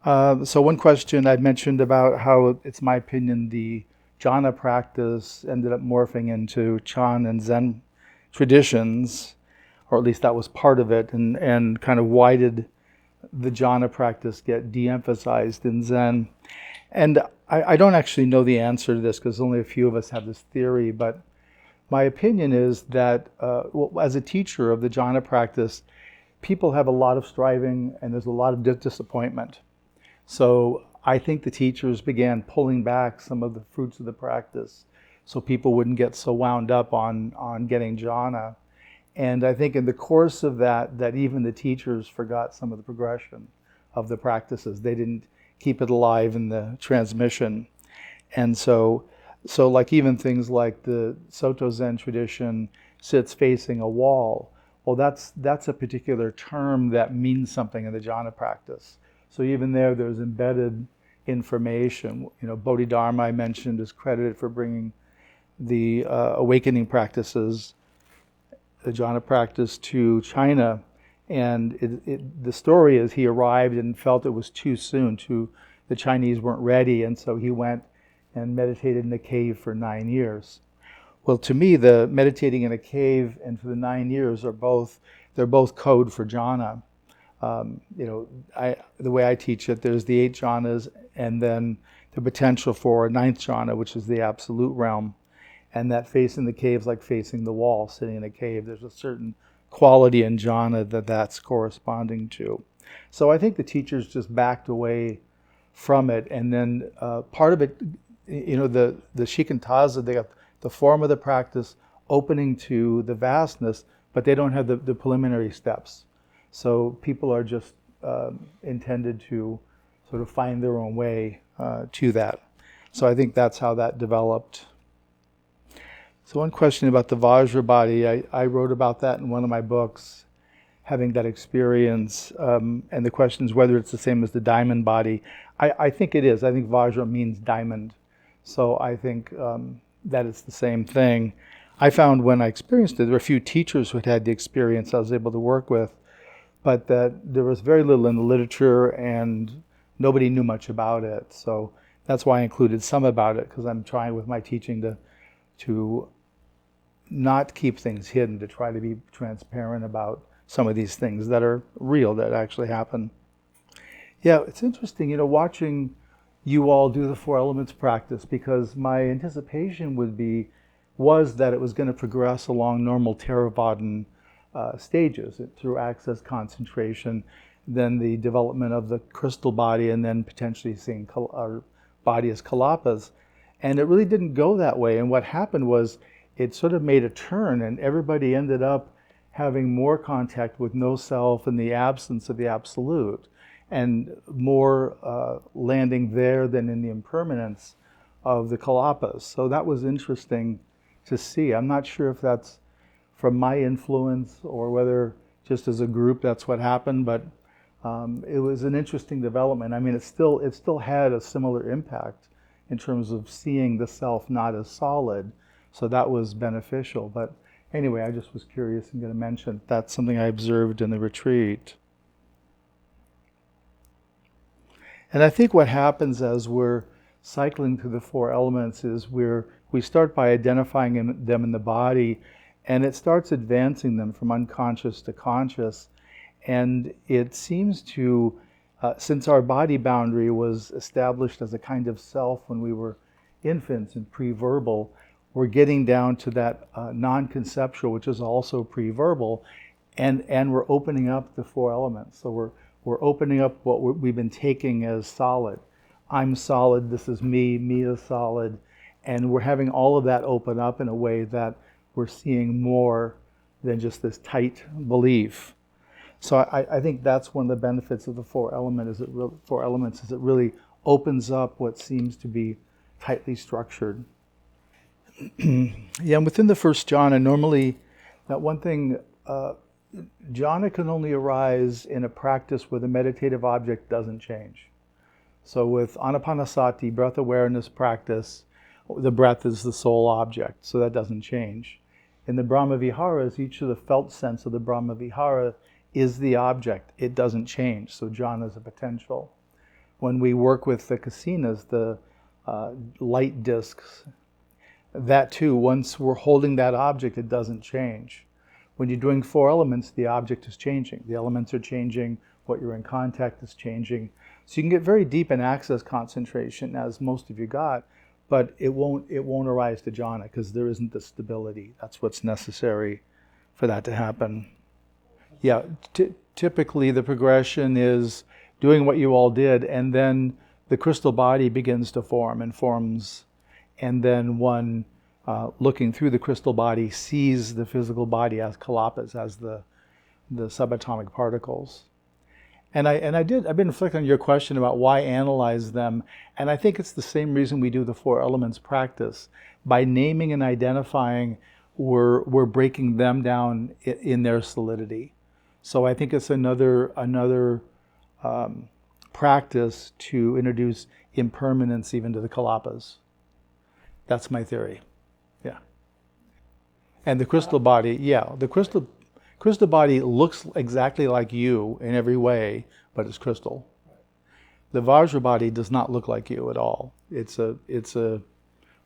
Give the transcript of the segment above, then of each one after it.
So one question I mentioned about how it's my opinion the jhana practice ended up morphing into Chan and Zen traditions, or at least that was part of it, and kind of why did the jhana practice get de-emphasized in Zen? And I don't actually know the answer to this because only a few of us have this theory, but my opinion is that as a teacher of the jhana practice, people have a lot of striving and there's a lot of disappointment. So I think the teachers began pulling back some of the fruits of the practice so people wouldn't get so wound up on getting jhana. And I think in the course of that even the teachers forgot some of the progression of the practices. They didn't keep it alive in the transmission. And so like even things like the Soto Zen tradition sits facing a wall. Well, that's a particular term that means something in the jhana practice. So even there's embedded information. Bodhidharma I mentioned is credited for bringing the awakening practices, the jhana practice, to China. And the story is he arrived and felt it was too soon. The Chinese weren't ready, and so he went and meditated in a cave for 9 years. Well, to me, the meditating in a cave and for the 9 years they're both code for jhana. The way I teach it, there's the 8 jhanas and then the potential for a 9th jhana, which is the absolute realm. And that facing the cave is like facing the wall, sitting in a cave. There's a certain quality in jhana that's corresponding to. So I think the teachers just backed away from it. And then part of it, the shikantaza, they got the form of the practice opening to the vastness, but they don't have the preliminary steps. So people are just intended to sort of find their own way to that. So I think that's how that developed. So one question about the Vajra body, I wrote about that in one of my books, having that experience. And the question is whether it's the same as the diamond body. I think it is. I think Vajra means diamond. So I think that it's the same thing. I found when I experienced it, there were a few teachers who had the experience I was able to work with, but that there was very little in the literature and nobody knew much about it. So that's why I included some about it, because I'm trying with my teaching to not keep things hidden, to try to be transparent about some of these things that are real, that actually happen. Yeah, it's interesting, watching you all do the 4 elements practice, because my anticipation was that it was going to progress along normal Theravadan stages through access, concentration, then the development of the crystal body, and then potentially seeing our body as Kalapas. And it really didn't go that way. And what happened was it sort of made a turn, and everybody ended up having more contact with no self and the absence of the absolute, and more landing there than in the impermanence of the Kalapas. So that was interesting to see. I'm not sure if that's from my influence or whether just as a group that's what happened, but it was an interesting development. I mean, it still had a similar impact in terms of seeing the self not as solid. So that was beneficial. But anyway, I just was curious and going to mention that's something I observed in the retreat. And I think what happens as we're cycling through the 4 elements is we start by identifying them in the body, and it starts advancing them from unconscious to conscious. And it seems to, since our body boundary was established as a kind of self when we were infants and pre-verbal, we're getting down to that non-conceptual, which is also pre-verbal, and we're opening up the 4 elements. So we're opening up what we've been taking as solid. I'm solid, this is me is solid, and we're having all of that open up in a way that we're seeing more than just this tight belief. So I think that's one of the benefits of the 4 elements. Is it really opens up what seems to be tightly structured. Yeah, and within the first jhana, normally, that one thing, jhana can only arise in a practice where the meditative object doesn't change. So with anapanasati, breath awareness practice, the breath is the sole object, so that doesn't change. In the Brahma Viharas, each of the felt sense of the Brahma Vihara is the object. It doesn't change, so jhana is a potential. when we work with the kasinas, the light discs, that too, once we're holding that object, it doesn't change. When you're doing 4 elements, the object is changing. The elements are changing, what you're in contact is changing. So you can get very deep in access concentration, as most of you got, but it won't arise to jhana because there isn't the stability. That's what's necessary for that to happen. Yeah, typically the progression is doing what you all did, and then the crystal body begins to form and forms, and then one looking through the crystal body sees the physical body as kalapas, as the subatomic particles. And I've been reflecting on your question about why analyze them, and I think it's the same reason we do the 4 elements practice. By naming and identifying, we're breaking them down in their solidity. So I think it's another practice to introduce impermanence even to the kalapas. That's my theory. Yeah. And the crystal body, the crystal body looks exactly like you in every way, but it's crystal. The Vajra body does not look like you at all. It's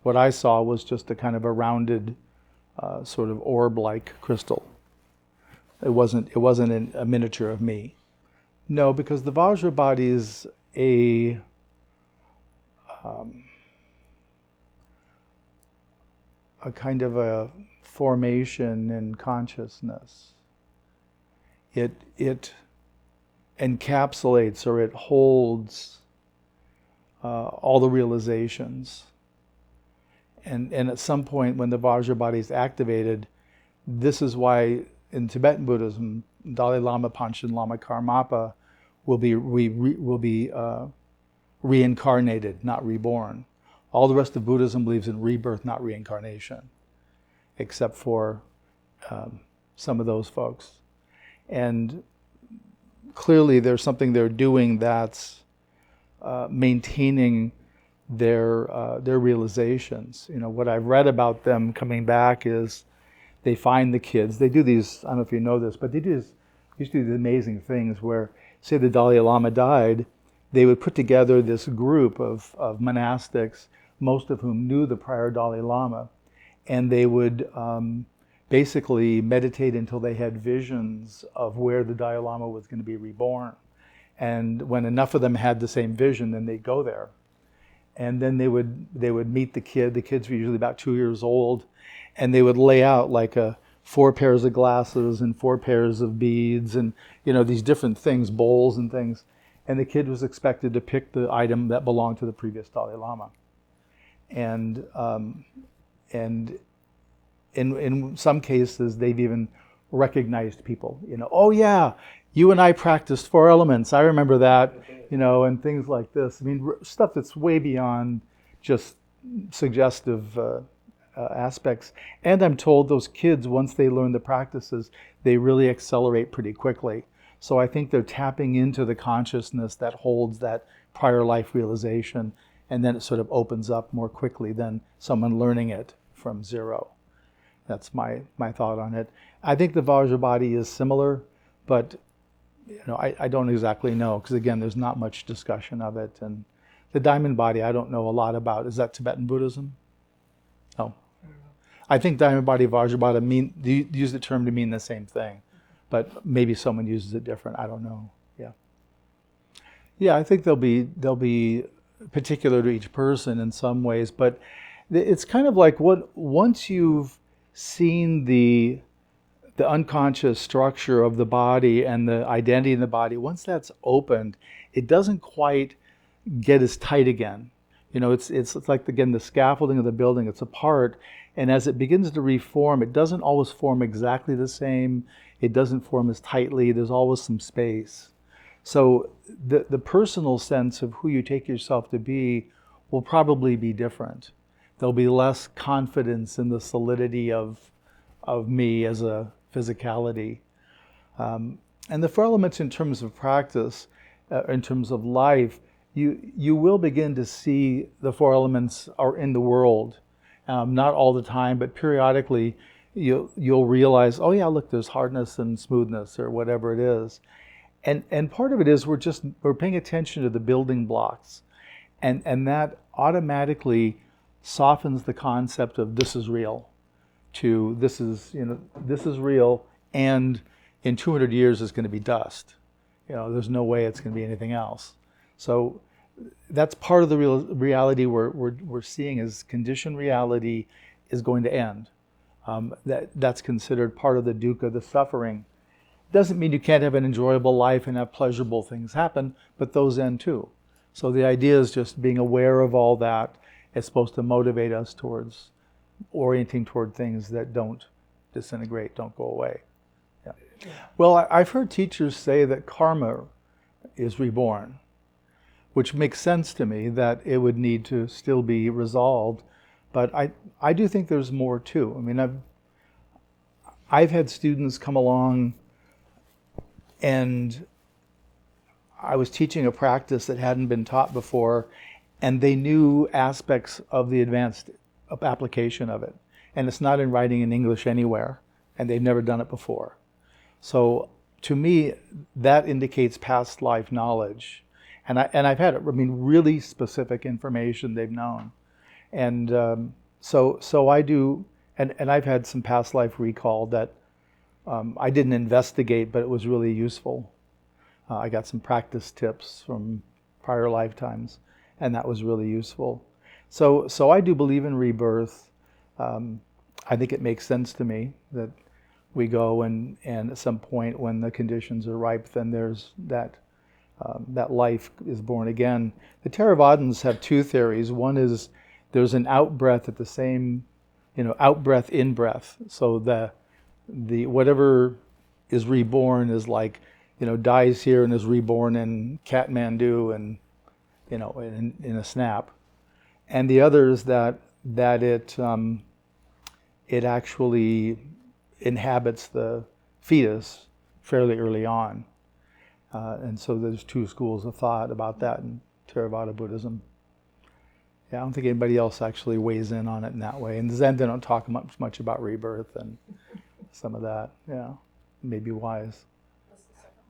what I saw was just a kind of a rounded, sort of orb-like crystal. It wasn't a miniature of me. No, because the Vajra body is a kind of a formation in consciousness. It encapsulates, or it holds all the realizations. And at some point when the Vajra body is activated, this is why in Tibetan Buddhism, Dalai Lama, Panchen Lama, Karmapa will be reincarnated, not reborn. All the rest of Buddhism believes in rebirth, not reincarnation, except for some of those folks. And clearly there's something they're doing that's maintaining their realizations. You know, what I've read about them coming back is they find the kids. They do these, I don't know if you know this, but they used to do these amazing things where, say the Dalai Lama died, they would put together this group of monastics, most of whom knew the prior Dalai Lama, and they would basically meditate until they had visions of where the Dalai Lama was going to be reborn. And when enough of them had the same vision, then they'd go there. And then they would meet the kid. The kids were usually about 2 years old, and they would lay out like 4 pairs of glasses and 4 pairs of beads and, you know, these different things, bowls and things. And the kid was expected to pick the item that belonged to the previous Dalai Lama. And in some cases, they've even recognized people. You know, oh yeah, you and I practiced 4 elements. I remember that, you know, and things like this. I mean, stuff that's way beyond just suggestive aspects. And I'm told those kids, once they learn the practices, they really accelerate pretty quickly. So I think they're tapping into the consciousness that holds that prior life realization, and then it sort of opens up more quickly than someone learning it from zero. That's my thought on it. I think the Vajra body is similar, but you know, I don't exactly know, because again, there's not much discussion of it. And the diamond body, I don't know a lot about. Is that Tibetan Buddhism? No. I think diamond body, Vajra body use the term to mean the same thing, but maybe someone uses it different. I don't know. Yeah. Yeah, I think they'll be particular to each person in some ways, but it's kind of like once you've seen the unconscious structure of the body and the identity in the body, once that's opened, it doesn't quite get as tight again. You know, it's like, again, the scaffolding of the building, it's apart, and as it begins to reform, it doesn't always form exactly the same. It doesn't form as tightly. There's always some space. So the personal sense of who you take yourself to be will probably be different. There'll be less confidence in the solidity of me as a physicality. And the 4 elements in terms of practice, in terms of life, you will begin to see the 4 elements are in the world. Not all the time, but periodically you'll realize, oh yeah, look, there's hardness and smoothness or whatever it is. And part of it is we're paying attention to the building blocks, and that automatically softens the concept of this is real to this is real, and in 200 years it's going to be dust. There's no way it's going to be anything else. So that's part of the reality we're seeing is conditioned reality is going to end. That's considered part of the dukkha, the suffering. Doesn't mean you can't have an enjoyable life and have pleasurable things happen, but those end too. So the idea is just being aware of all that. It's supposed to motivate us towards orienting toward things that don't disintegrate, don't go away. Yeah. Well, I've heard teachers say that karma is reborn, which makes sense to me that it would need to still be resolved. But I do think there's more too. I mean, I've had students come along, and I was teaching a practice that hadn't been taught before, and they knew aspects of the advanced application of it. And it's not in writing in English anywhere, and they've never done it before. So to me, that indicates past life knowledge. And I've had, really specific information they've known. And so I do, and I've had some past life recall that I didn't investigate, but it was really useful. I got some practice tips from prior lifetimes, and that was really useful. So I do believe in rebirth. I think it makes sense to me that we go and at some point when the conditions are ripe, then there's that life is born again. The Theravadins have two theories. One is there's an out-breath at the same, out-breath, in-breath. So the whatever is reborn is like, dies here and is reborn in Kathmandu and, in a snap. And the other is that it actually inhabits the fetus fairly early on. And so there's two schools of thought about that in Theravada Buddhism. Yeah, I don't think anybody else actually weighs in on it in that way. And Zen, they don't talk much about rebirth and some of that. Yeah, maybe wise.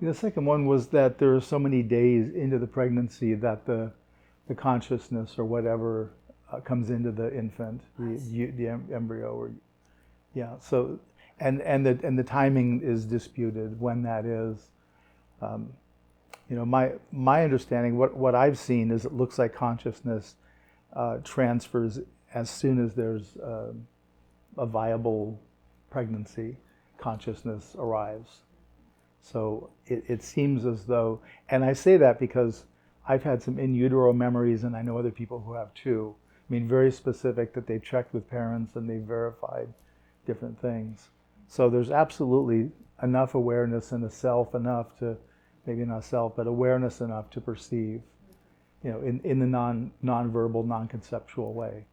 The second one was that there are so many days into the pregnancy that the consciousness or whatever comes into the infant, the embryo, or So, and the timing is disputed when that is. My understanding, what I've seen is it looks like consciousness transfers as soon as there's a viable pregnancy. Consciousness arrives. So it seems as though, and I say that because I've had some in utero memories, and I know other people who have too. Very specific that they've checked with parents and they've verified different things. So there's absolutely enough awareness in the self, enough to, maybe not self, but awareness enough to perceive, in the non-verbal, non-conceptual way.